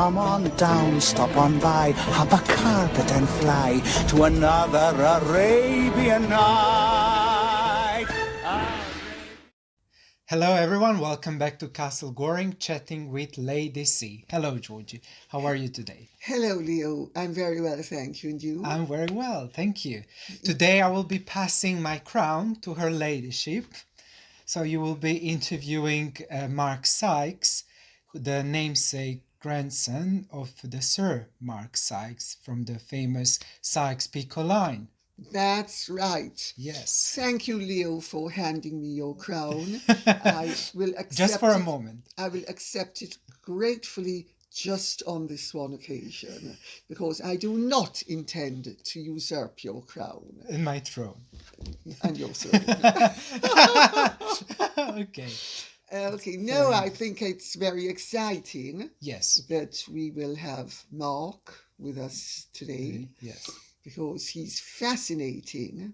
Come on down, stop on by, hop a carpet and fly to another Arabian night. Hello everyone, welcome back to Castle Goring, chatting with Lady C. Hello Georgie, how are you today? Hello Leo, I'm very well, thank you, and you? I'm very well, thank you. Today I will be passing my crown to her ladyship. So you will be interviewing Mark Sykes, the namesake grandson of the Sir Mark Sykes from the famous Sykes-Picot line. That's right. Yes. Thank you, Leo, for handing me your crown. I will accept Just for a it. moment. I will accept it gratefully just on this one occasion, because I do not intend to usurp your crown. In my throne. And your throne. Okay. Okay, no, I think it's very exciting. Yes. That we will have Mark with us today. Yes. Because he's fascinating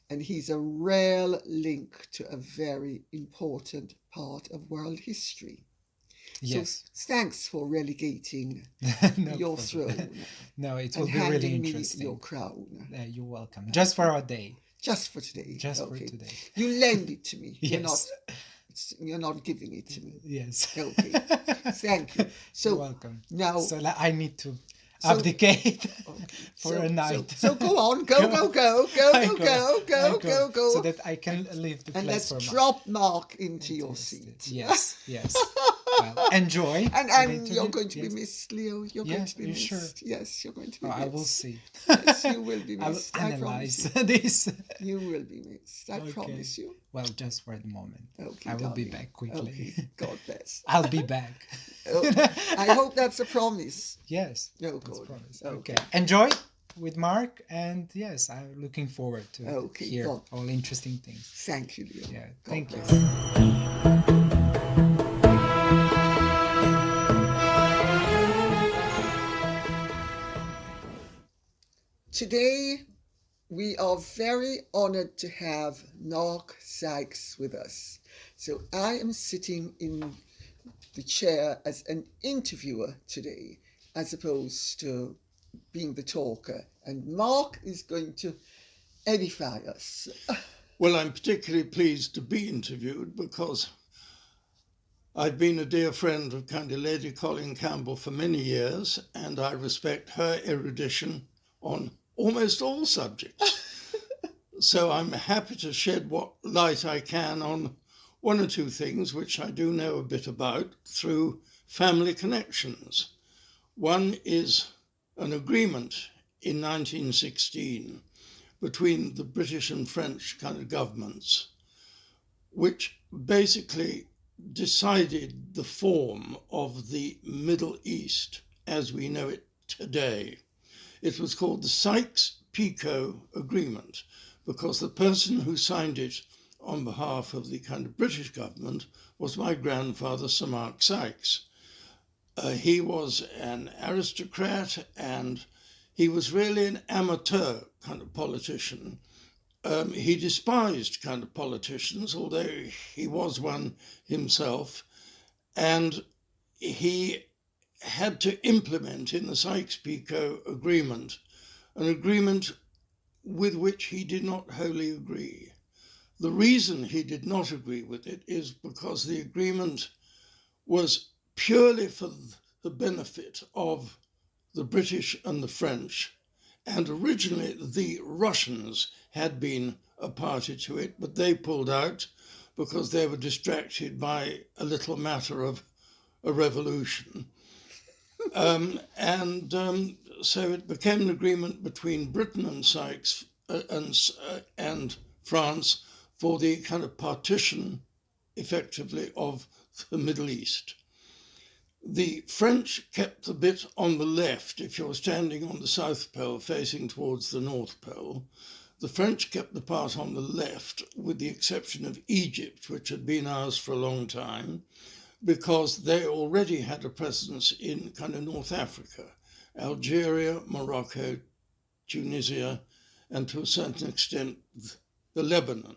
and he's a real link to a very important part of world history. Yes. So thanks for relegating your throne. No, it will be really interesting. And handing me your crown. You're welcome. Just for a day. Just for today. Just for today. You lend it to me. Yes. You're not giving it to me. Yes. Okay. Thank you. So you're welcome. Now, so I need to abdicate for a night. So go on, go, so that I can leave the place. And let's drop Mark into your seat. Yes. Well, enjoy. And you're going to be missed, Leo. You're going to be missed. Sure? Yes, you're going to be missed. I will see. Yes, you will be missed. I will analyze this. You will be missed. I promise you. Well, just for the moment. Okay, I will be back quickly. Okay. God bless. I'll be back. I hope that's a promise. Yes. No, that's good. Promise. Okay. Enjoy with Mark, and yes, I'm looking forward to hear all interesting things. Thank you, Leo. Yeah. Thank you. Today, we are very honored to have Mark Sykes with us. So I am sitting in the chair as an interviewer today, as opposed to being the talker. And Mark is going to edify us. Well, I'm particularly pleased to be interviewed because I've been a dear friend of kind of Lady Colin Campbell for many years, and I respect her erudition on almost all subjects. So I'm happy to shed what light I can on one or two things which I do know a bit about through family connections. One is an agreement in 1916 between the British and French kind of governments, which basically decided the form of the Middle East as we know it today. It was called the Sykes-Picot Agreement because the person who signed it on behalf of the kind of British government was my grandfather, Sir Mark Sykes. He was an aristocrat and he was really an amateur kind of politician. He despised kind of politicians, although he was one himself, and he had to implement in the Sykes-Picot Agreement an agreement with which he did not wholly agree. The reason he did not agree with it is because the agreement was purely for the benefit of the British and the French, and originally the Russians had been a party to it, but they pulled out because they were distracted by a little matter of a revolution. So it became an agreement between Britain and Sykes and France for the kind of partition, effectively, of the Middle East. The French kept the bit on the left. If you're standing on the South Pole facing towards the North Pole, the French kept the part on the left, with the exception of Egypt, which had been ours for a long time, because they already had a presence in kind of North Africa, Algeria, Morocco, Tunisia, and to a certain extent, the Lebanon.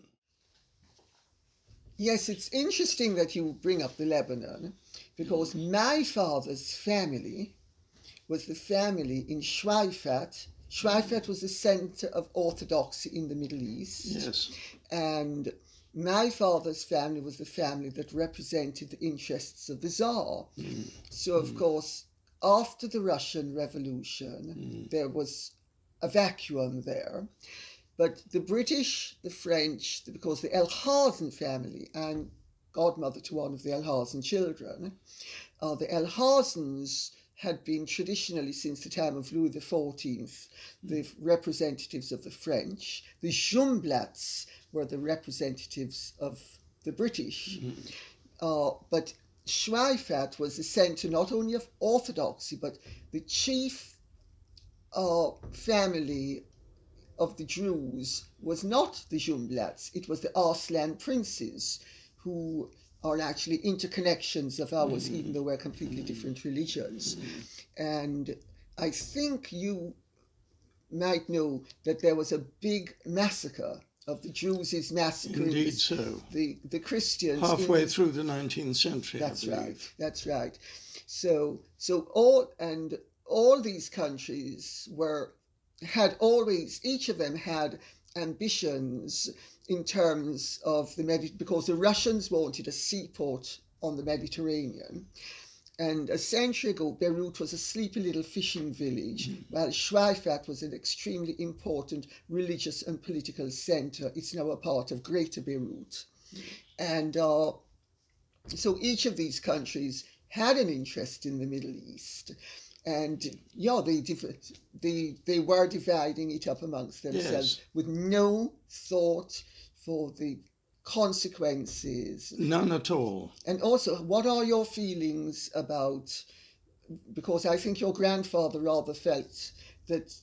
Yes, it's interesting that you bring up the Lebanon, because my father's family was the family in Schweifert. Schweifert was the center of orthodoxy in the Middle East. Yes. And my father's family was the family that represented the interests of the Tsar. So, of course, after the Russian Revolution, there was a vacuum there. But the British, the French, because the Alhazen family, I'm godmother to one of the Alhazen children, the Alhazens had been traditionally, since the time of Louis XIV, the representatives of the French. The Jumblats were the representatives of the British. But Schweifert was the center not only of orthodoxy, but the chief family of the Druze was not the Jumblats, it was the Arslan princes, who are actually interconnections of ours, even though we're completely different religions. And I think you might know that there was a big massacre of the Druze massacre. Indeed so. The Christians. Halfway through the 19th century, That's I believe. right, that's right. So all these countries had always, each of them had ambitions in terms of because the Russians wanted a seaport on the Mediterranean. And a century ago, Beirut was a sleepy little fishing village, while Schweifert was an extremely important religious and political center. It's now a part of Greater Beirut. And so each of these countries had an interest in the Middle East. And yeah, they were dividing it up amongst themselves with no thought for the consequences. None at all. And also, what are your feelings about, because I think your grandfather rather felt that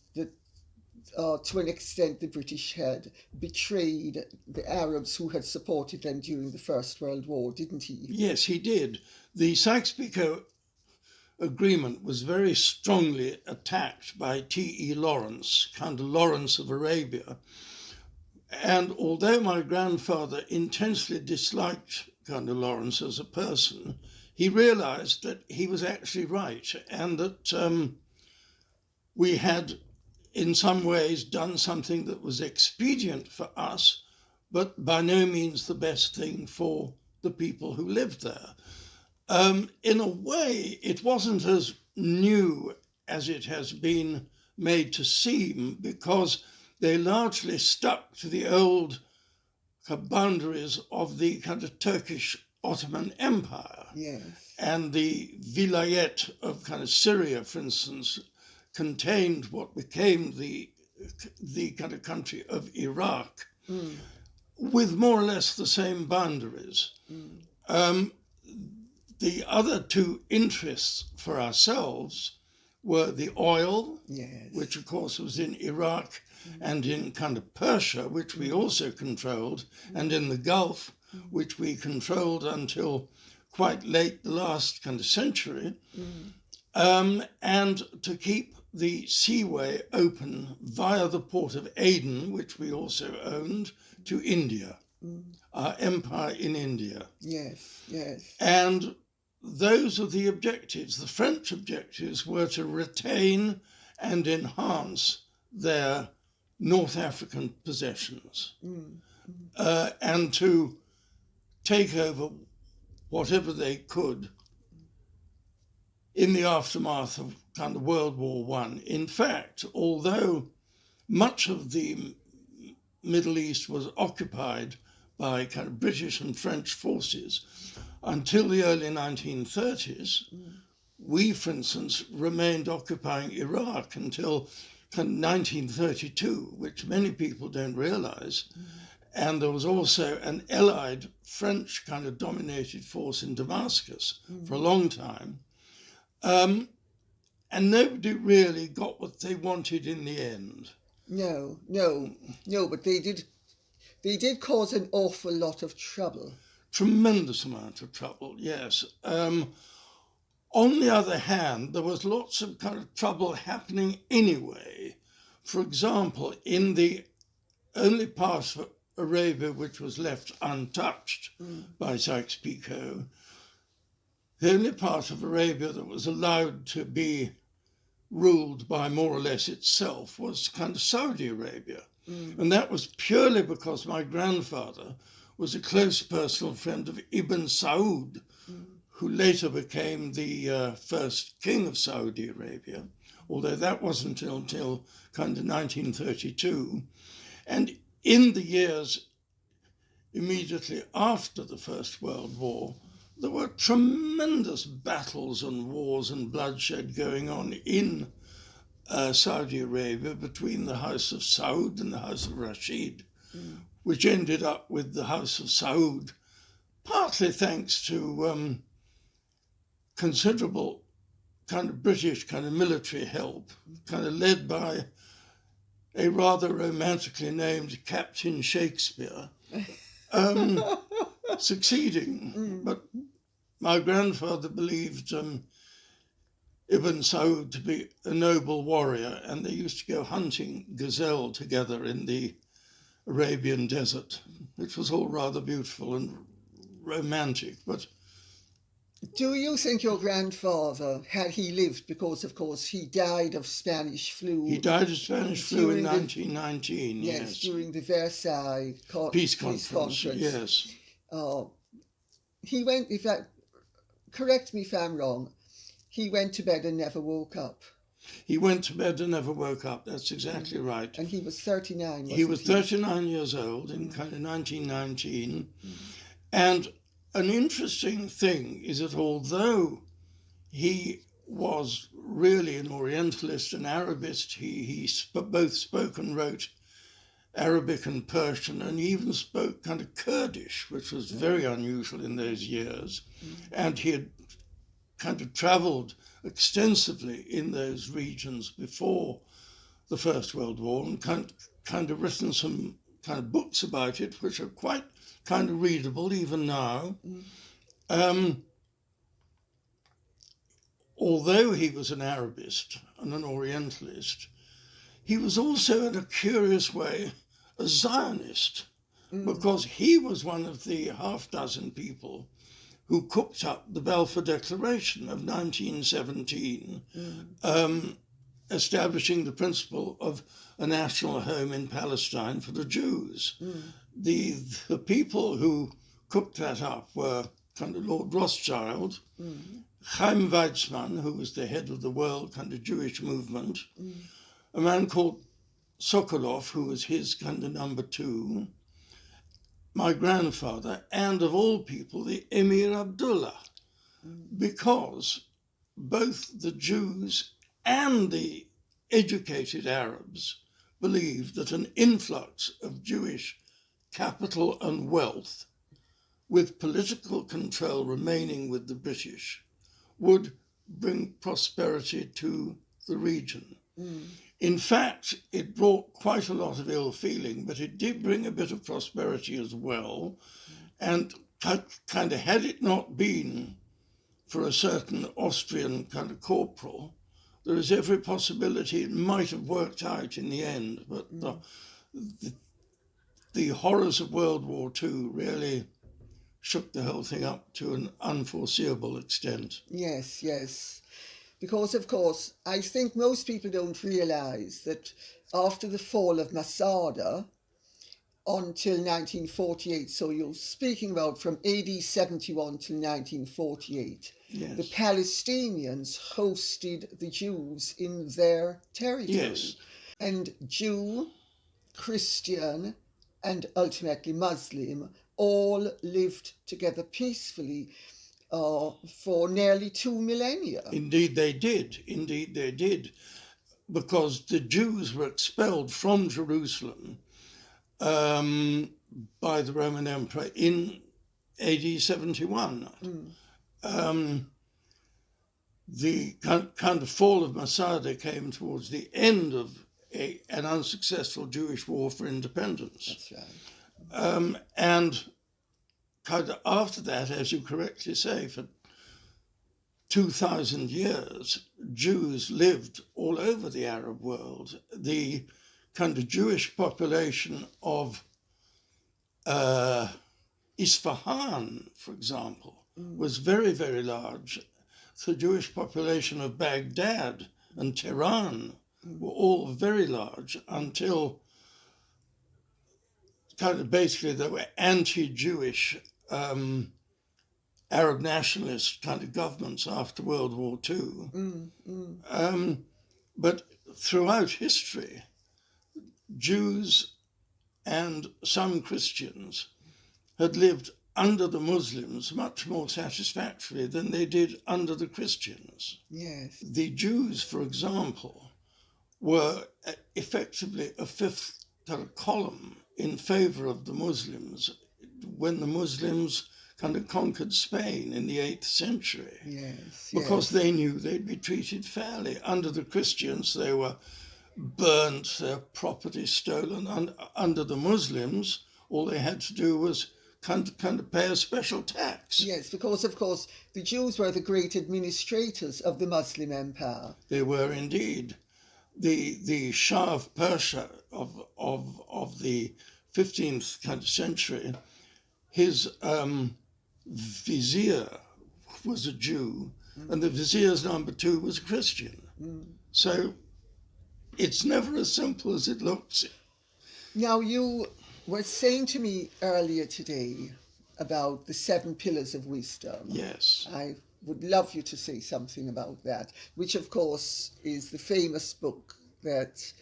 to an extent the British had betrayed the Arabs who had supported them during the First World War, didn't he? Yes, he did. The Sykes-Picot Agreement was very strongly attacked by T.E. Lawrence, Count Lawrence of Arabia. And although my grandfather intensely disliked Count Lawrence as a person, he realized that he was actually right, and that we had in some ways done something that was expedient for us, but by no means the best thing for the people who lived there. In a way, it wasn't as new as it has been made to seem, because they largely stuck to the old boundaries of the kind of Turkish Ottoman Empire. Yes. And the vilayet of kind of Syria, for instance, contained what became the kind of country of Iraq, with more or less the same boundaries. The other two interests for ourselves were the oil, which of course was in Iraq and in kind of Persia, which we also controlled, and in the Gulf, which we controlled until quite late the last kind of century, and to keep the seaway open via the port of Aden, which we also owned, to India, our empire in India. Yes, yes. And those are the objectives. The French objectives were to retain and enhance their North African possessions, and to take over whatever they could in the aftermath of kind of World War I. In fact, although much of the Middle East was occupied by kind of British and French forces until the early 1930s, we, for instance, remained occupying Iraq until kind of 1932, which many people don't realize. And there was also an allied French kind of dominated force in Damascus for a long time. And nobody really got what they wanted in the end. No, but they did cause an awful lot of trouble. Tremendous amount of trouble, yes. On the other hand, there was lots of kind of trouble happening anyway. For example, in the only part of Arabia which was left untouched by Sykes-Picot, the only part of Arabia that was allowed to be ruled by more or less itself was kind of Saudi Arabia. And that was purely because my grandfather was a close personal friend of Ibn Saud, who later became the first king of Saudi Arabia, although that wasn't until kind of 1932. And in the years immediately after the First World War, there were tremendous battles and wars and bloodshed going on in Saudi Arabia between the House of Saud and the House of Rashid, which ended up with the House of Saud, partly thanks to considerable kind of British kind of military help, kind of led by a rather romantically named Captain Shakespeare, succeeding. But my grandfather believed Ibn Saud to be a noble warrior, and they used to go hunting gazelle together in the Arabian desert, which was all rather beautiful and romantic. But do you think your grandfather, had he lived, because of course he died of Spanish flu? He died of Spanish flu in during 1919, yes. During the Versailles Peace conference. Yes. He went, correct me if I'm wrong, he went to bed and never woke up. He went to bed and never woke up, that's exactly right. And he was 39, He was 39 years old in kind of 1919. And an interesting thing is that although he was really an Orientalist and Arabist, he both spoke and wrote Arabic and Persian, and he even spoke kind of Kurdish, which was very unusual in those years. And he had kind of traveled extensively in those regions before the First World War and kind of written some kind of books about it, which are quite kind of readable even now. Although he was an Arabist and an Orientalist, he was also in a curious way a Zionist, because he was one of the half-dozen people who cooked up the Balfour Declaration of 1917, establishing the principle of a national home in Palestine for the Jews. The people who cooked that up were kind of Lord Rothschild, Chaim Weizmann, who was the head of the world kind of Jewish movement, a man called Sokolov, who was his kind of number two, my grandfather, and of all people, the Emir Abdullah, because both the Jews and the educated Arabs believed that an influx of Jewish capital and wealth, with political control remaining with the British, would bring prosperity to the region. In fact, it brought quite a lot of ill feeling, but it did bring a bit of prosperity as well. And kind of, had it not been for a certain Austrian kind of corporal, there is every possibility it might have worked out in the end. But the horrors of World War II really shook the whole thing up to an unforeseeable extent. Yes, yes. Because, of course, I think most people don't realise that after the fall of Masada until 1948, so you're speaking about from AD 71 till 1948, yes, the Palestinians hosted the Jews in their territory. Yes. And Jew, Christian, and ultimately Muslim all lived together peacefully for nearly 2 millennia. Indeed they did, because the Jews were expelled from Jerusalem by the Roman Emperor in AD 71. The kind of fall of Masada came towards the end of an unsuccessful Jewish war for independence. That's right. And kind of after that, as you correctly say, for 2,000 years, Jews lived all over the Arab world. The kind of Jewish population of Isfahan, for example, was very, very large. The Jewish population of Baghdad and Tehran were all very large until kind of basically there were anti-Jewish Arab nationalist kind of governments after World War II. But throughout history, Jews and some Christians had lived under the Muslims much more satisfactorily than they did under the Christians. Yes. The Jews, for example, were effectively a fifth kind of column in favor of the Muslims when the Muslims kind of conquered Spain in the 8th century. Yes. Because they knew they'd be treated fairly. Under the Christians, they were burnt, their property stolen. And under the Muslims, all they had to do was kind of pay a special tax. Yes, because of course the Jews were the great administrators of the Muslim empire. They were indeed. The Shah of Persia of the 15th kind of century, his vizier was a Jew, and the vizier's number 2 was a Christian. So it's never as simple as it looks. Now, you were saying to me earlier today about the 7 pillars of wisdom. Yes. I would love you to say something about that, which of course is the famous book that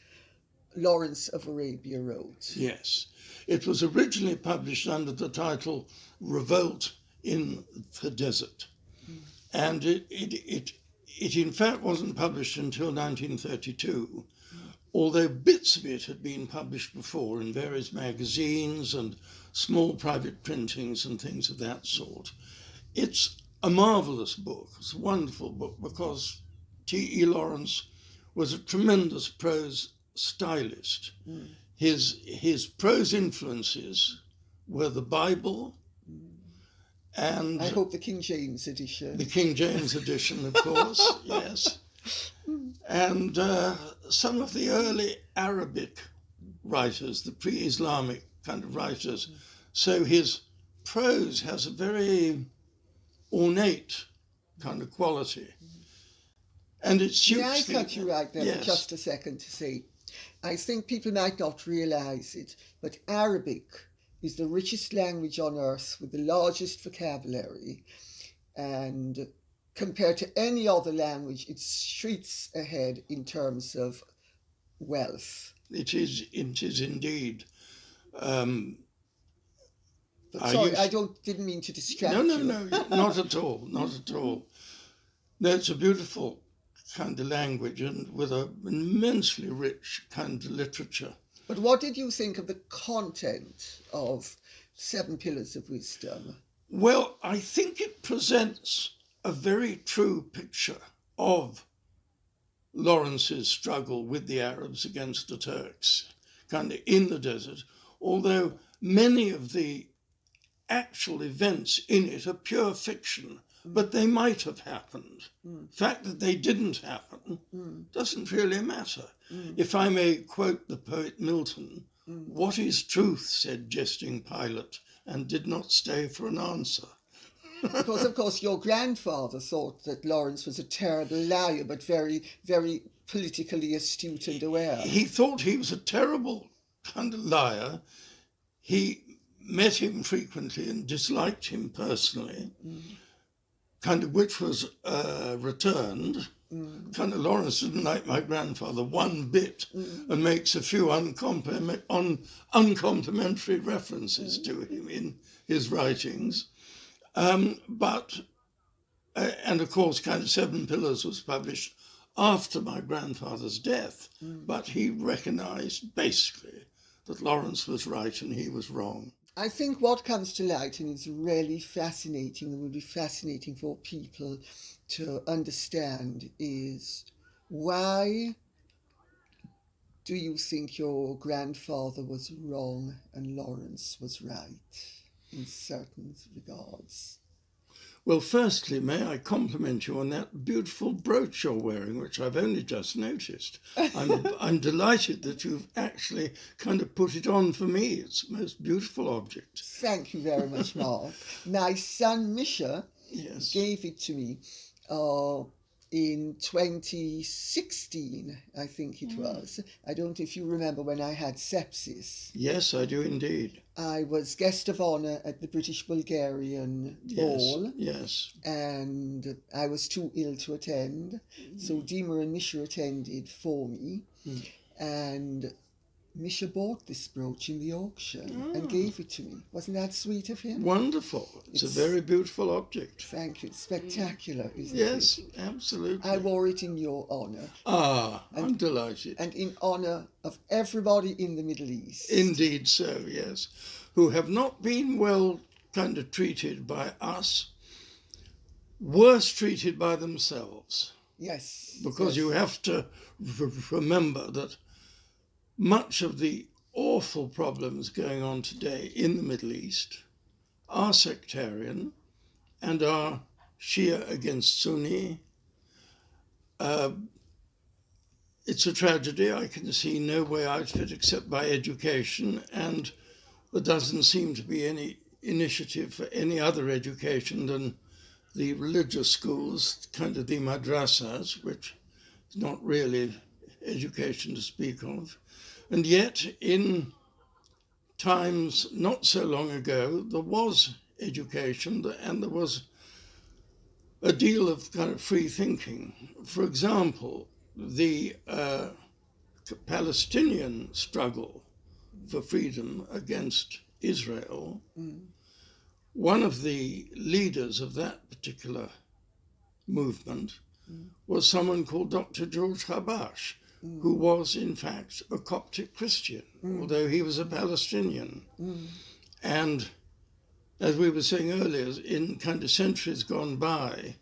Lawrence of Arabia wrote. Yes. It was originally published under the title Revolt in the Desert. And it in fact wasn't published until 1932, although bits of it had been published before in various magazines and small private printings and things of that sort. It's a marvelous book. It's a wonderful book because T.E. Lawrence was a tremendous prose stylist. His prose influences were the Bible and... I hope the King James edition. The King James edition, of course, yes. And some of the early Arabic writers, the pre-Islamic kind of writers. So his prose has a very ornate kind of quality. And it suits... May I cut you right there for Yes. just a second to say, I think people might not realize it, but Arabic is the richest language on earth with the largest vocabulary, and compared to any other language, it's streets ahead in terms of wealth. It is indeed. Sorry, I didn't mean to distract you. No, not at all, not at all. No, it's a beautiful kind of language and with an immensely rich kind of literature. But what did you think of the content of 7 Pillars of Wisdom? Well, I think it presents a very true picture of Lawrence's struggle with the Arabs against the Turks, kind of in the desert, although many of the actual events in it are pure fiction, but they might have happened. The fact that they didn't happen doesn't really matter. If I may quote the poet Milton, "What is truth?" said jesting Pilate, and did not stay for an answer. Because, of course, your grandfather thought that Lawrence was a terrible liar, but very, very politically astute and aware. He thought he was a terrible kind of liar. He met him frequently and disliked him personally, kind of which was returned. Kind of Lawrence didn't like my grandfather one bit and makes a few uncomplimentary references to him in his writings. And of course, kind of 7 Pillars was published after my grandfather's death, but he recognized basically that Lawrence was right and he was wrong. I think what comes to light and is really fascinating and will be fascinating for people to understand is, why do you think your grandfather was wrong and Lawrence was right in certain regards? Well, firstly, may I compliment you on that beautiful brooch you're wearing, which I've only just noticed. I'm delighted that you've actually kind of put it on for me. It's the most beautiful object. Thank you very much, Mark. My son Misha Yes. gave it to me in 2016, I think it was. I don't know if you remember when I had sepsis. Yes, I do indeed. I was guest of honour at the British-Bulgarian ball. Yes. And I was too ill to attend. So Dima and Misha attended for me. And Misha bought this brooch in the auction and gave it to me. Wasn't that sweet of him? Wonderful. It's a very beautiful object. Thank you. It's spectacular, isn't it? Yes, absolutely. I wore it in your honour. I'm delighted. And in honour of everybody in the Middle East. Indeed so, yes. Who have not been well kind of treated by us, worse treated by themselves. Yes. Because you have to remember that much of the awful problems going on today in the Middle East are sectarian and are Shia against Sunni. It's a tragedy. I can see no way out of it except by education, and there doesn't seem to be any initiative for any other education than the religious schools, kind of the madrasas, which is not really education to speak of. And yet, in times not so long ago, there was education and there was a deal of kind of free thinking. For example, the Palestinian struggle for freedom against Israel, one of the leaders of that particular movement was someone called Dr. George Habash, who was in fact a Coptic Christian, although he was a Palestinian. And as we were saying earlier, in kind of centuries gone by,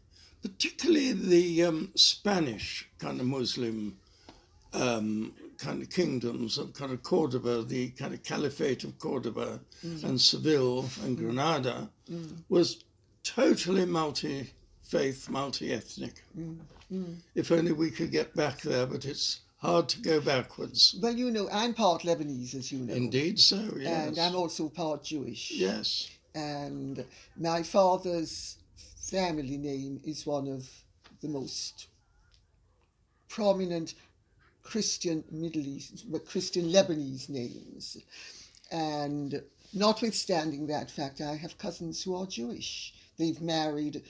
particularly the Spanish kind of Muslim kind of kingdoms of kind of Cordoba, the kind of Caliphate of Cordoba and Seville and Granada, was totally multi-faith, multi-ethnic. If only we could get back there, but it's hard to go backwards. Well, you know, I'm part Lebanese, as you know. Indeed so, yes. And I'm also part Jewish. Yes. And my father's family name is one of the most prominent Christian Christian Lebanese names. And notwithstanding that fact, I have cousins who are Jewish. They've married,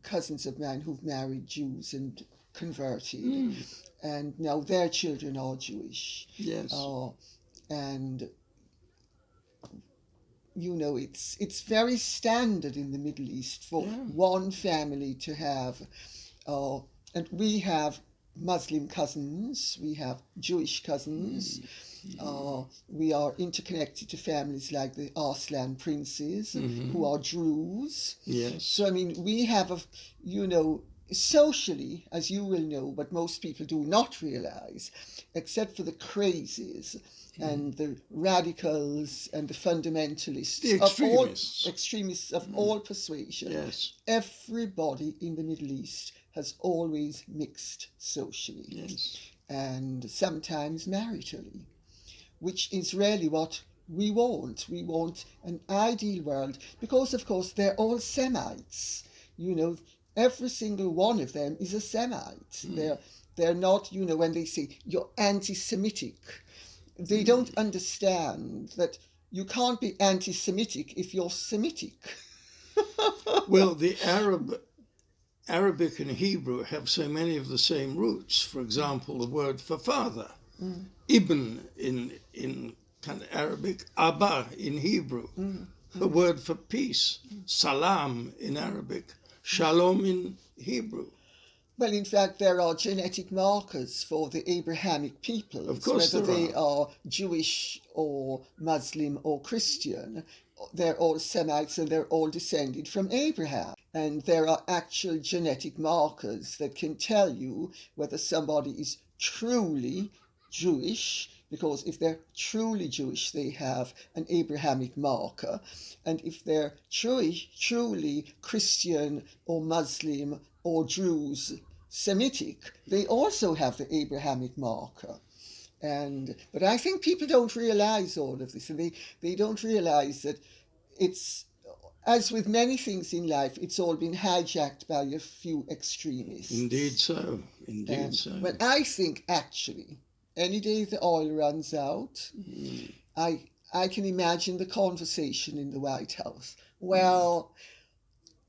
cousins of mine who've married Jews and converted, and now their children are Jewish. Yes. And you know, it's very standard in the Middle East for one family to have, and we have Muslim cousins, we have Jewish cousins, we are interconnected to families like the Arslan princes, who are Druze. Yes. So, I mean, we have, socially, as you will know, but most people do not realize, except for the crazies and the radicals and the fundamentalists, the extremists of all persuasion, yes, everybody in the Middle East has always mixed socially, yes, and sometimes maritally, which is really what we want. We want an ideal world because, of course, they're all Semites. You know, every single one of them is a Semite. They're not, you know, when they say you're anti-Semitic, they don't understand that you can't be anti-Semitic if you're Semitic. Well, the Arabic and Hebrew have so many of the same roots. For example, the word for father, ibn in kind of Arabic, Abba in Hebrew. The word for peace, salam in Arabic, shalom in Hebrew. Well, in fact, there are genetic markers for the Abrahamic peoples, of course, whether they are Jewish or Muslim or Christian. They're all Semites and they're all descended from Abraham. And there are actual genetic markers that can tell you whether somebody is truly Jewish, because if they're truly Jewish, they have an Abrahamic marker. And if they're truly Christian or Muslim or Druze Semitic, they also have the Abrahamic marker. But I think people don't realize all of this, and they don't realize that it's as with many things in life, it's all been hijacked by a few extremists. Indeed so. Indeed so. Well, I think actually, any day the oil runs out, I can imagine the conversation in the White House. Well,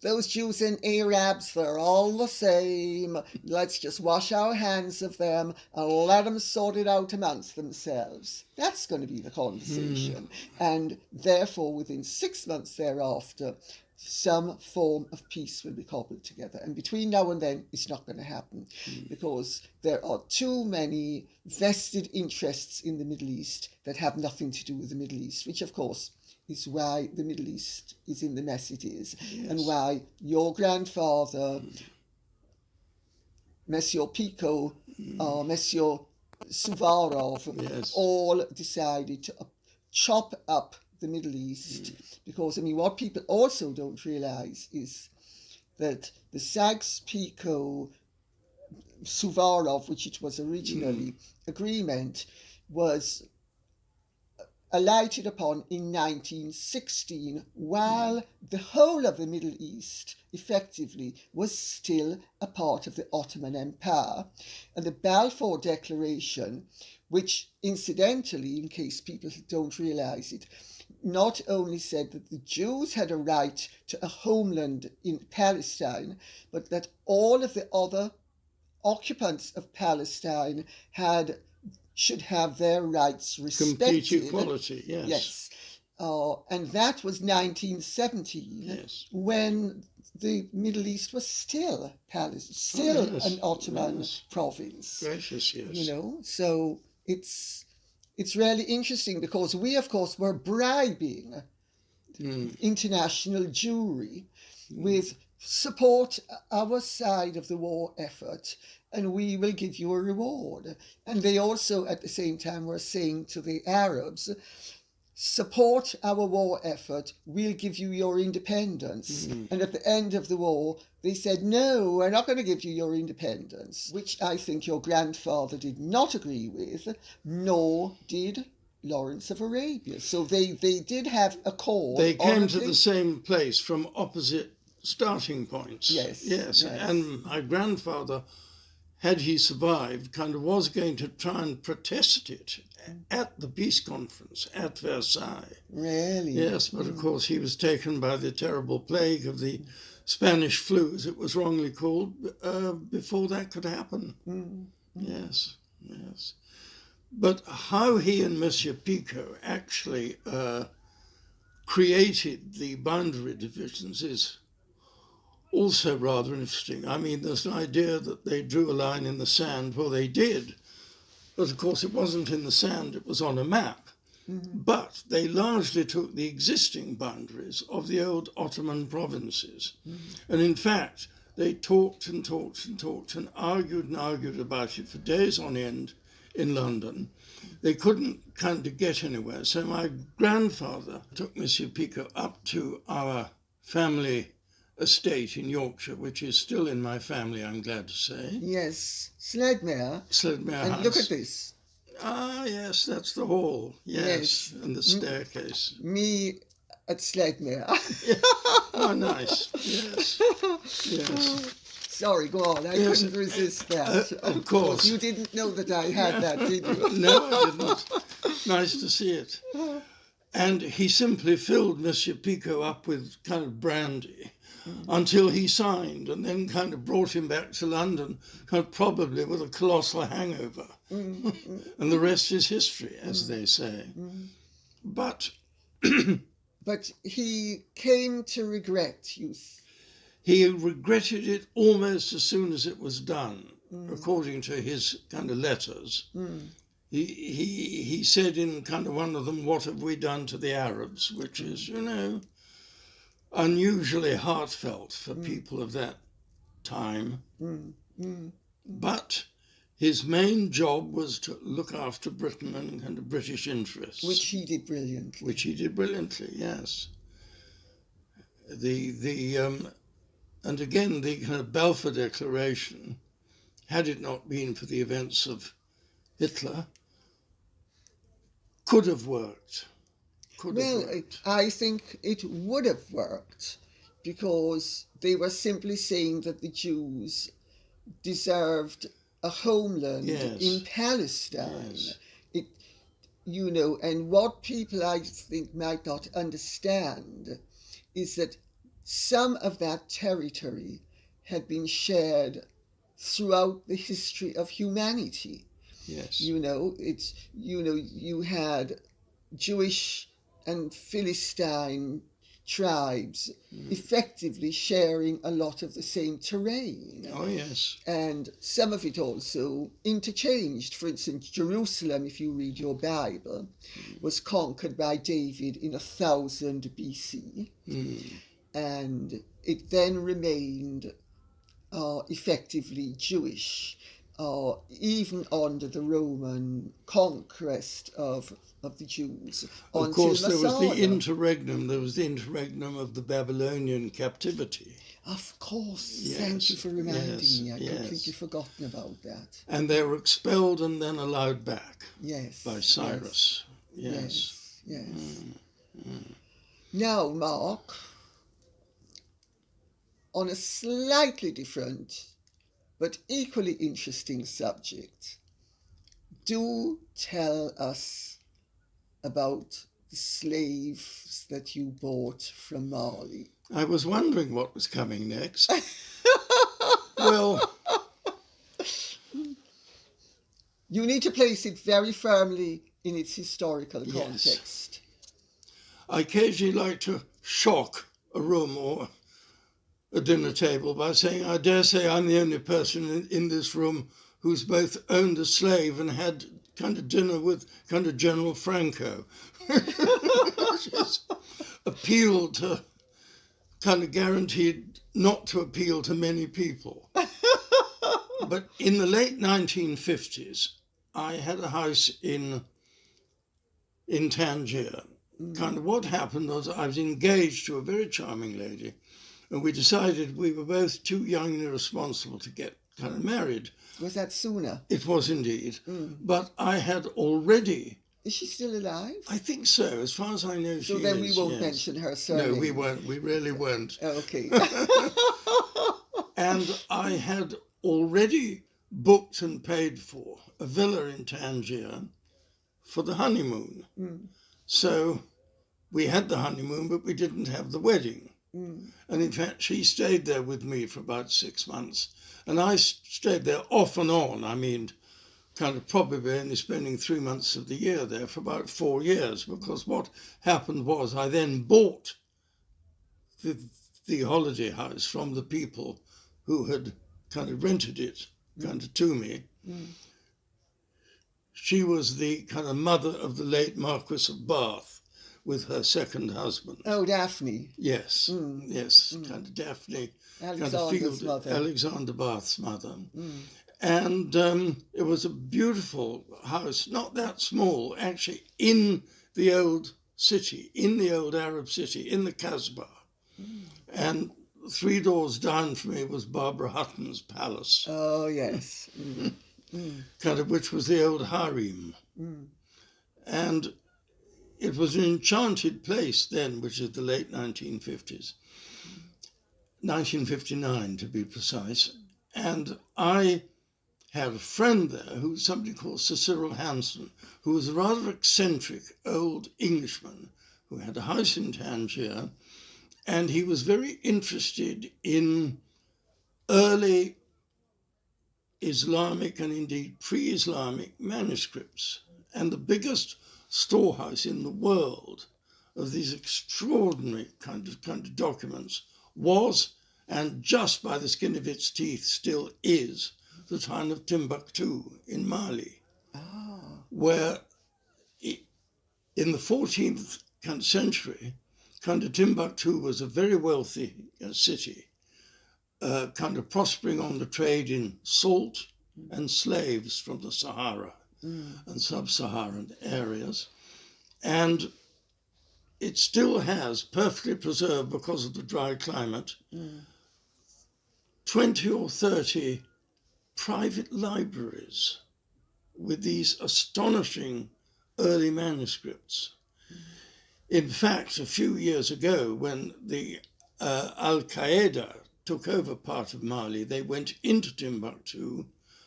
those Jews and Arabs, they're all the same. Let's just wash our hands of them and let them sort it out amongst themselves. That's going to be the conversation. And therefore, within 6 months thereafter, some form of peace will be cobbled together. And between now and then, it's not going to happen because there are too many vested interests in the Middle East that have nothing to do with the Middle East, which, of course, is why the Middle East is in the mess it is, and why your grandfather, Monsieur Picot, Monsieur Suvarov, all decided to chop up the Middle East, because, I mean, what people also don't realize is that the Sykes-Picot Suvarov, which it was originally, agreement was alighted upon in 1916, while the whole of the Middle East effectively was still a part of the Ottoman Empire. And the Balfour Declaration, which incidentally, in case people don't realize it, not only said that the Jews had a right to a homeland in Palestine, but that all of the other occupants of Palestine should have their rights respected. Complete equality, yes. Yes. And that was 1917, when the Middle East was still Palestine, an Ottoman province. Gracious, yes. You know, so it's really interesting because we, of course, were bribing international Jewry with support our side of the war effort, and we will give you a reward. And they also, at the same time, were saying to the Arabs, support our war effort, we'll give you your independence. And at the end of the war, they said, no, we're not going to give you your independence, which I think your grandfather did not agree with, nor did Lawrence of Arabia. So they did have a call. They came to the same place from opposite starting points. Yes. And my grandfather, had he survived, kind of was going to try and protest it at the peace conference at Versailles. Really? Yes, but of course he was taken by the terrible plague of the Spanish flu, as it was wrongly called, before that could happen. Yes. But how he and Monsieur Picot actually created the boundary divisions is also rather interesting. I mean, there's an idea that they drew a line in the sand. Well, they did, but of course it wasn't in the sand, it was on a map. But they largely took the existing boundaries of the old Ottoman provinces. And in fact, they talked and argued about it for days on end in London. They couldn't kind of get anywhere. So my grandfather took Monsieur Picot up to our family estate in Yorkshire, which is still in my family, I'm glad to say. Yes, Sledmere. And House. look at this. Ah, yes, that's the hall. Yes. And the staircase. Me at Sledmere. Oh, nice. Yes. Sorry, go on. I couldn't resist that. Of course. You didn't know that I had that, did you? No, I didn't. Nice to see it. And he simply filled Monsieur Picot up with kind of brandy until he signed, and then kind of brought him back to London, kind of probably with a colossal hangover. And the rest is history, as they say. But he came to regret youth. He regretted it almost as soon as it was done, according to his kind of letters. He said in kind of one of them, what have we done to the Arabs, which is, unusually heartfelt for people of that time. But his main job was to look after Britain and kind of British interests. Which he did brilliantly. Yes. And again, the kind of Balfour Declaration, had it not been for the events of Hitler, could have worked. could Well, have worked. I think it would have worked because they were simply saying that the Jews deserved a homeland in Yes. Palestine. Yes. It, and what people I think might not understand is that some of that territory had been shared throughout the history of humanity. Yes. You had Jewish and Philistine tribes effectively sharing a lot of the same terrain. Oh, yes. And some of it also interchanged. For instance, Jerusalem, if you read your Bible, was conquered by David in 1000 BC. And it then remained effectively Jewish, even under the Roman conquest of the Jews. Of course, there was the Masada. interregnum. There was the interregnum of the Babylonian captivity. Of course, Yes, thank you for reminding yes, me. I'd yes. completely forgotten about that. And they were expelled and then allowed back Yes. by Cyrus. Yes. Yes. Now, Mark, on a slightly different but equally interesting subject, do tell us about the slaves that you bought from Mali. I was wondering what was coming next. Well, You need to place it very firmly in its historical Yes. context. I occasionally like to shock a room or a dinner table by saying, I dare say I'm the only person in this room who's both owned a slave and had kind of dinner with kind of General Franco. Which is appealed to, kind of guaranteed not to appeal to many people. But in the late 1950s, I had a house in Tangier. Kind of what happened was I was engaged to a very charming lady, and we decided we were both too young and irresponsible to get kind of married. Was that sooner? It was indeed. But I had already, Is she still alive? I think so, as far as I know she So is. then we won't yes. mention her surname. No, we won't. We really won't. Okay. And I had already booked and paid for a villa in Tangier for the honeymoon. So we had the honeymoon, but we didn't have the wedding. And in fact, she stayed there with me for about 6 months. And I stayed there off and on. I mean, kind of probably only spending 3 months of the year there for about 4 years, because what happened was I then bought the holiday house from the people who had kind of rented it kind of to me. She was the kind of mother of the late Marquis of Bath with her second husband. Oh, Daphne. Yes, yes, kind of Daphne. Alexander's mother. Alexander Bath's mother. And it was a beautiful house, not that small, actually, in the old city, in the old Arab city, in the Kasbah. And 3 doors down from me was Barbara Hutton's palace, Oh, yes. kind of which was the old harem. And it was an enchanted place then, which is the late 1950s, 1959 to be precise. And I had a friend there who was somebody called Sir Cyril Hanson, who was a rather eccentric old Englishman who had a house in Tangier, and he was very interested in early Islamic and indeed pre-Islamic manuscripts. And the biggest storehouse in the world of these extraordinary kind of documents was, and just by the skin of its teeth still is, the town of Timbuktu in Mali, where in the 14th century, kind of Timbuktu was a very wealthy city, kind of prospering on the trade in salt and slaves from the Sahara and sub-Saharan areas. And it still has, perfectly preserved because of the dry climate, 20 or 30 private libraries with these astonishing early manuscripts. In fact, a few years ago, when the Al-Qaeda took over part of Mali, they went into Timbuktu,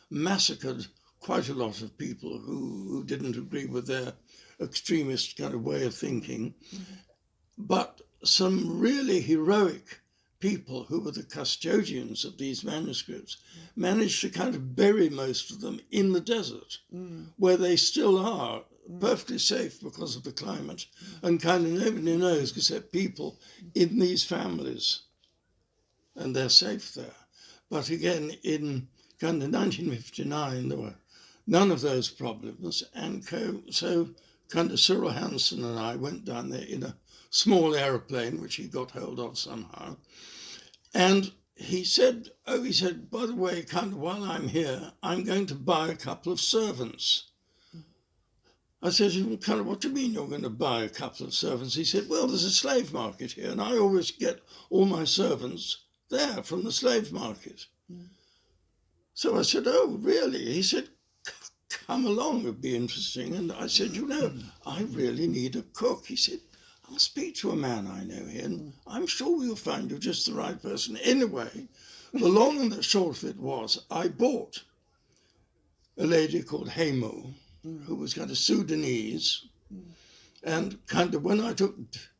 massacred quite a lot of people who didn't agree with their extremist kind of way of thinking. But some really heroic people who were the custodians of these manuscripts managed to kind of bury most of them in the desert, where they still are, perfectly safe because of the climate, and kind of nobody knows because they're people in these families, and they're safe there. But again, in kind of 1959, there were none of those problems, and so kind of Cyril Hansen and I went down there in a small aeroplane, which he got hold of somehow, and he said, by the way, kind of while I'm here, I'm going to buy a couple of servants. I said, kind of, what do you mean you're going to buy a couple of servants? He said, well, there's a slave market here, and I always get all my servants there from the slave market. So I said, oh, really? He said, come along, it'd be interesting. And I said, I really need a cook. He said, I'll speak to a man I know here, and I'm sure we'll find you just the right person. Anyway, the long and the short of it was, I bought a lady called Hemo, who was kind of Sudanese, and kind of when I took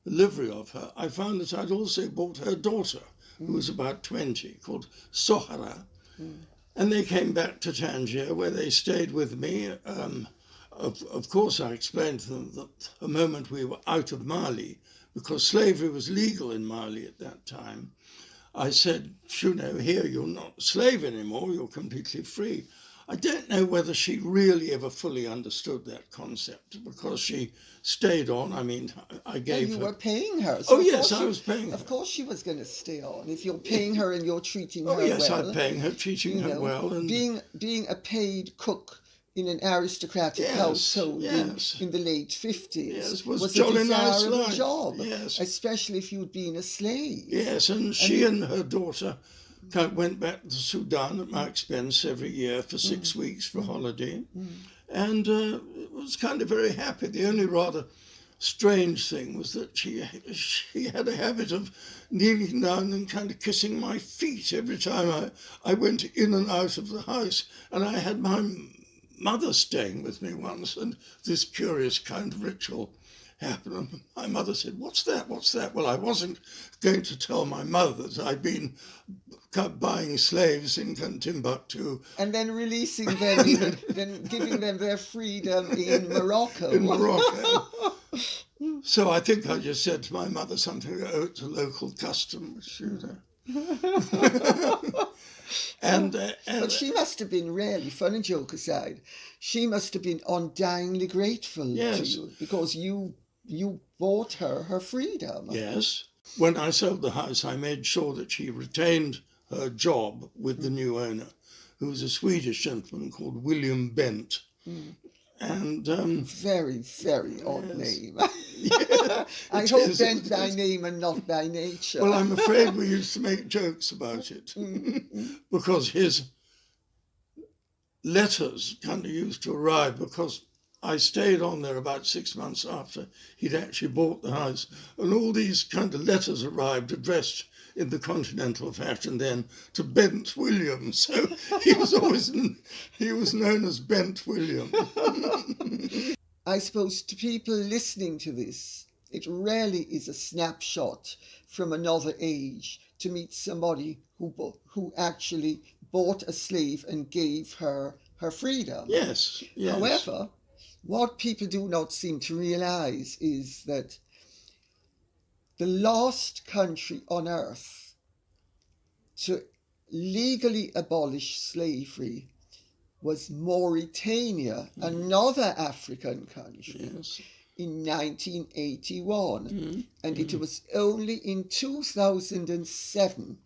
delivery of her, I found that I'd also bought her daughter, who was about 20, called Sohara, and they came back to Tangier, where they stayed with me. Of course, I explained to them that the moment we were out of Mali, because slavery was legal in Mali at that time, I said, here you're not a slave anymore, you're completely free. I don't know whether she really ever fully understood that concept, because she stayed on. I mean, I gave her... You were paying her. So yes, I was paying her. Of course she was going to stay on. If you're paying her and you're treating her well. Oh, yes, I'm paying her, treating her well. And being a paid cook in an aristocratic household in the late 50s was jolly a desirable nice job, yes. Especially if you'd been a slave. Yes, and she and her daughter went back to Sudan at my expense every year for 6 weeks for holiday, and was kind of very happy. The only rather strange thing was that she had a habit of kneeling down and kind of kissing my feet every time I went in and out of the house, and I had my mother staying with me once, and this curious kind of ritual happened. And my mother said, what's that? Well, I wasn't going to tell my mother that I'd been buying slaves in Timbuktu. And then releasing them, then giving them their freedom in Morocco. In Morocco. So I think I just said to my mother something, it's a local custom. But she must have been really, fun and joke aside, she must have been undyingly grateful to you, because you bought her freedom. Yes. When I sold the house, I made sure that she retained her job with the new owner, who was a Swedish gentleman called William Bent. And very, very odd name. I hope Bent by name and not by nature. Well, I'm afraid we used to make jokes about it because his letters kind of used to arrive, because I stayed on there about 6 months after he'd actually bought the house, and all these kind of letters arrived addressed in the continental fashion then to Bent William. So he was known as Bent William. I suppose to people listening to this, it really is a snapshot from another age to meet somebody who actually bought a slave and gave her freedom. Yes. However, what people do not seem to realize is that the last country on earth to legally abolish slavery was Mauritania, another African country, in 1981. And it was only in 2007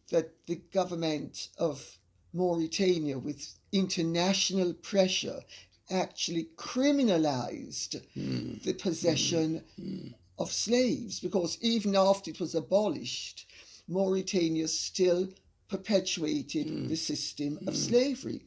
that the government of Mauritania, with international pressure, actually criminalized the possession of slaves, because even after it was abolished, Mauritania still perpetuated the system of slavery.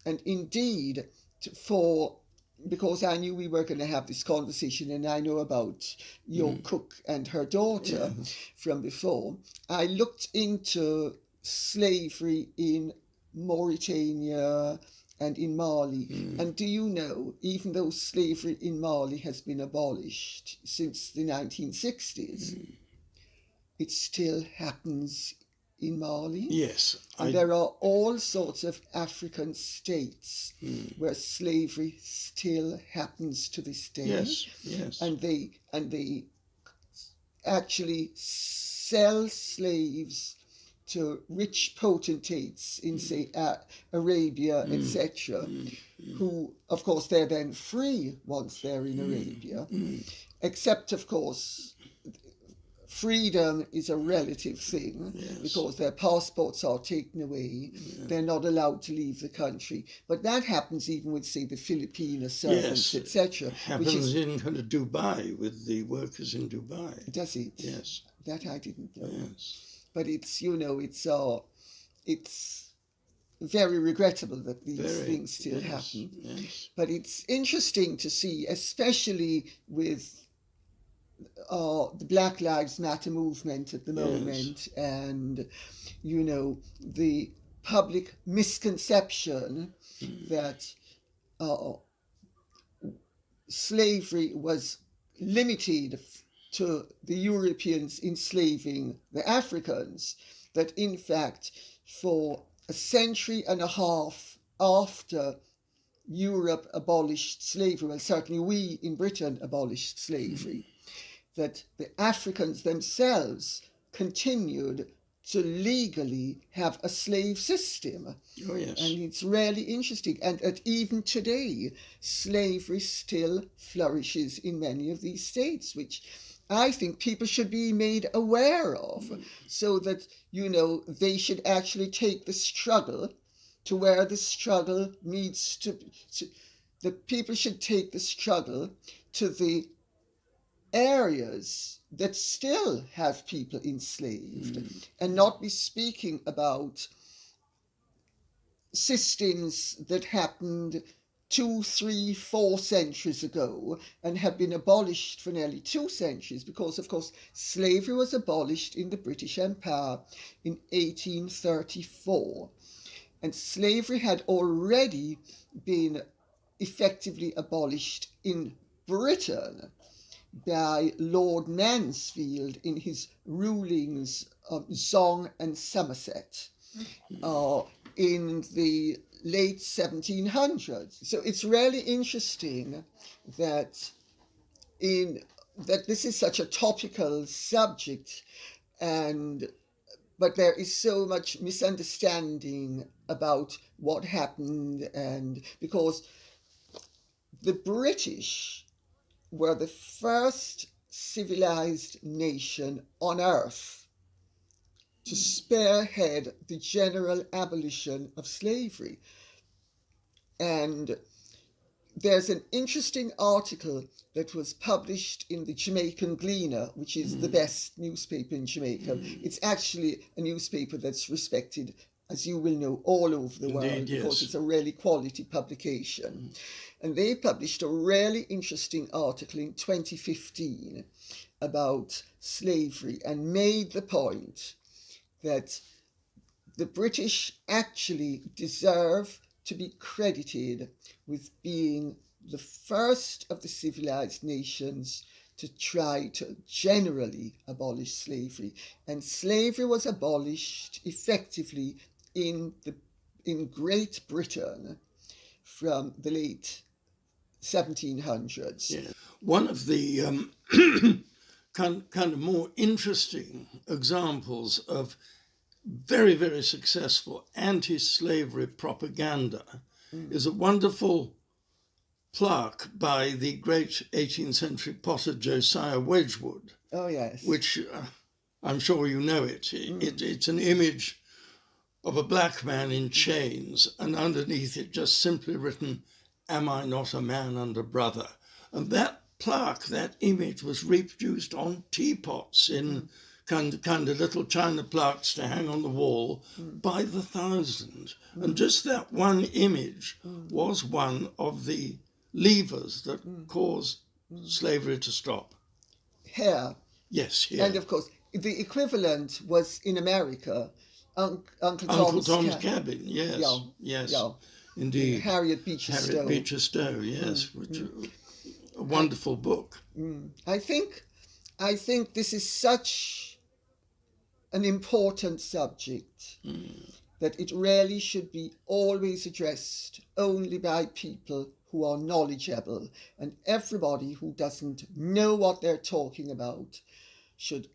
And indeed, for because I knew we were going to have this conversation, and I know about your cook and her daughter from before, I looked into slavery in Mauritania and in Mali. And do you know, even though slavery in Mali has been abolished since the 1960s, it still happens in Mali? Yes. And there are all sorts of African states where slavery still happens to this day. Yes, yes. And they actually sell slaves to rich potentates in, say, Arabia, etc., who, of course, they're then free once they're in Arabia, except, of course, freedom is a relative thing, because their passports are taken away. They're not allowed to leave the country. But that happens even with, say, the Filipino servants, etc. Happens in kind of Dubai with the workers in Dubai. Does it? Yes. That I didn't know. Yes. But it's, it's very regrettable that these things still happen. Yes. But it's interesting to see, especially with the Black Lives Matter movement at the moment, and the public misconception that slavery was limited to the Europeans enslaving the Africans, that in fact for a century and a half after Europe abolished slavery, well, certainly we in Britain abolished slavery, that the Africans themselves continued to legally have a slave system. Oh, yes. And it's really interesting. And that even today, slavery still flourishes in many of these states, which I think people should be made aware of, so that, they should actually take the struggle to where the struggle needs to the people should take the struggle to the areas that still have people enslaved, and not be speaking about systems that happened 2, 3, 4 centuries ago and have been abolished for nearly 2 centuries, because of course slavery was abolished in the British Empire in 1834, and slavery had already been effectively abolished in Britain by Lord Mansfield in his rulings of Zong and Somerset in the late 1700s. So it's really interesting that this is such a topical subject, but there is so much misunderstanding about what happened, and because the British were the first civilized nation on earth to spearhead the general abolition of slavery. And there's an interesting article that was published in the Jamaican Gleaner, which is the best newspaper in Jamaica. It's actually a newspaper that's respected, as you will know, all over the world, because it's a really quality publication. And they published a really interesting article in 2015 about slavery, and made the point that the British actually deserve to be credited with being the first of the civilized nations to try to generally abolish slavery. And slavery was abolished effectively in Great Britain from the late 1700s. Yeah. One of the kind of more interesting examples of very, very successful anti-slavery propaganda is a wonderful plaque by the great 18th century potter Josiah Wedgwood. Oh, yes. Which I'm sure you know it. It's an image of a black man in chains, and underneath it just simply written, "Am I not a man and a brother?" And that plaque, that image, was reproduced on teapots in kind of little china plaques to hang on the wall by the thousand. And just that one image was one of the levers that caused slavery to stop. Hair. Yes, here. And of course, the equivalent was in America, Uncle Tom's Cabin, yes, yeah, yes, yeah. indeed. Harriet Beecher Stowe. Harriet Beecher Stowe, yes, which a wonderful book. I think this is such an important subject that it really should be always addressed only by people who are knowledgeable, and everybody who doesn't know what they're talking about should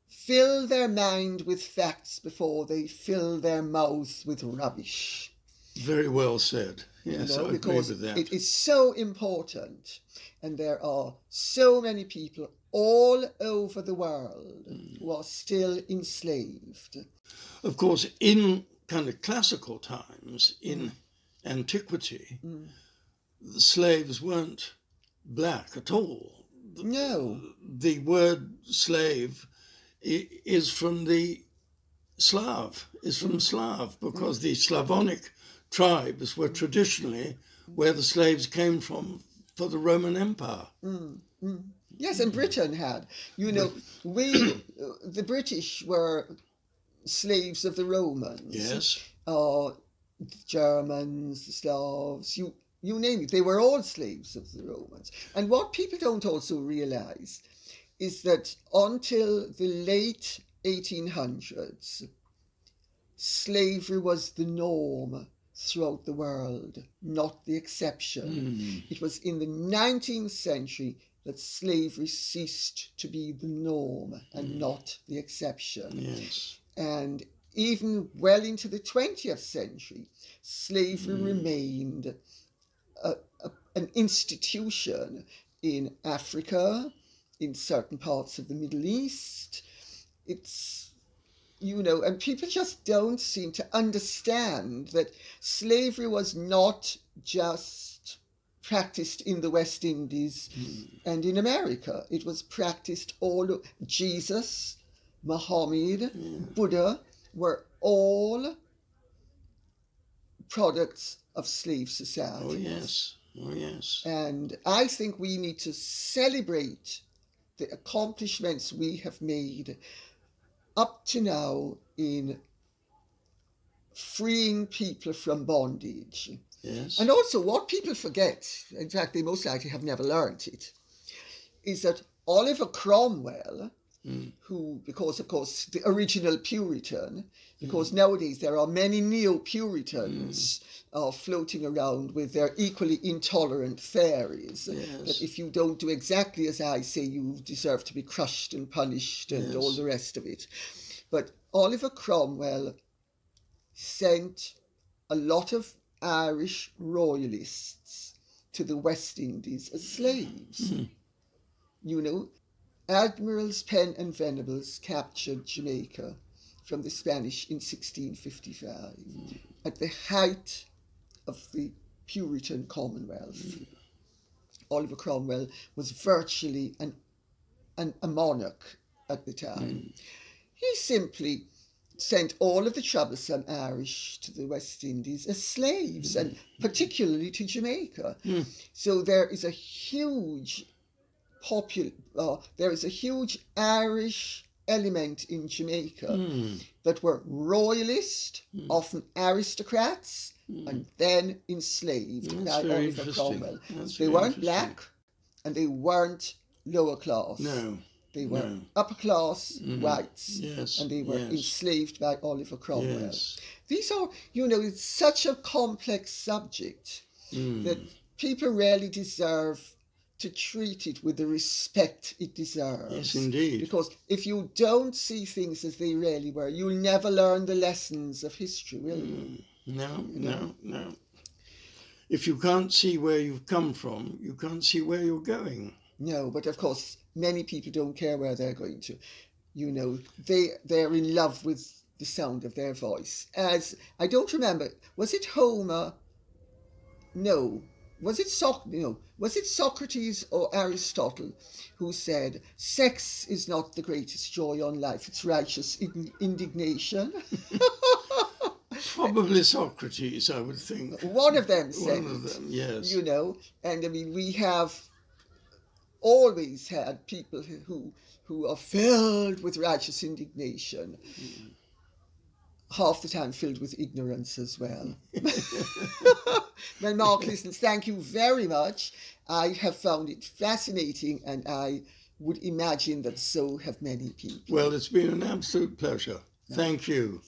fill their mind with facts before they fill their mouth with rubbish. Very well said. Yes, I agree with that. It is so important, and there are so many people all over the world who are still enslaved. Of course, in kind of classical times, in antiquity, the slaves weren't black at all. No. The word slave is from the Slav, because the Slavonic tribes were traditionally where the slaves came from for the Roman Empire. Yes, and Britain had. The British were slaves of the Romans. Yes. The Germans, the Slavs, you name it. They were all slaves of the Romans. And what people don't also realize is that until the late 1800s, slavery was the norm throughout the world, not the exception. It was in the 19th century that slavery ceased to be the norm and not the exception. Yes. And even well into the 20th century, slavery remained an institution in Africa, in certain parts of the Middle East. It's, and people just don't seem to understand that slavery was not just practiced in the West Indies and in America. It was practiced all over. Jesus, Muhammad, Buddha were all products of slave society. Oh, yes. Oh, yes. And I think we need to celebrate the accomplishments we have made up to now in freeing people from bondage. Yes. And also what people forget, in fact they most likely have never learned it, is that Oliver Cromwell, who, because of course the original Puritan, because nowadays there are many neo-Puritans floating around with their equally intolerant theories, that if you don't do exactly as I say, you deserve to be crushed and punished and all the rest of it. But Oliver Cromwell sent a lot of Irish royalists to the West Indies as slaves. Admirals Penn and Venables captured Jamaica from the Spanish in 1655 at the height of the Puritan Commonwealth. Oliver Cromwell was virtually a monarch at the time. He simply sent all of the troublesome Irish to the West Indies as slaves, and particularly to Jamaica. So there is a huge Irish element in Jamaica that were royalist, often aristocrats, and then enslaved by Oliver Cromwell. They weren't black and they weren't lower class. No. They were upper class whites, and they were enslaved by Oliver Cromwell. Yes. These are, it's such a complex subject that people really deserve to treat it with the respect it deserves. Yes, indeed. Because if you don't see things as they really were, you'll never learn the lessons of history, will you? No. If you can't see where you've come from, you can't see where you're going. No, but of course, many people don't care where they're going to. They're in love with the sound of their voice. As, I don't remember, was it Homer? No. Was it Socrates or Aristotle who said, sex is not the greatest joy on life, it's righteous indignation? Probably Socrates, I would think. One of them said One of it, them, yes. you know, and I mean, we have always had people who are filled with righteous indignation, half the time filled with ignorance as well. Well, Mark, listen, thank you very much. I have found it fascinating, and I would imagine that so have many people. Well, it's been an absolute pleasure. Thank you.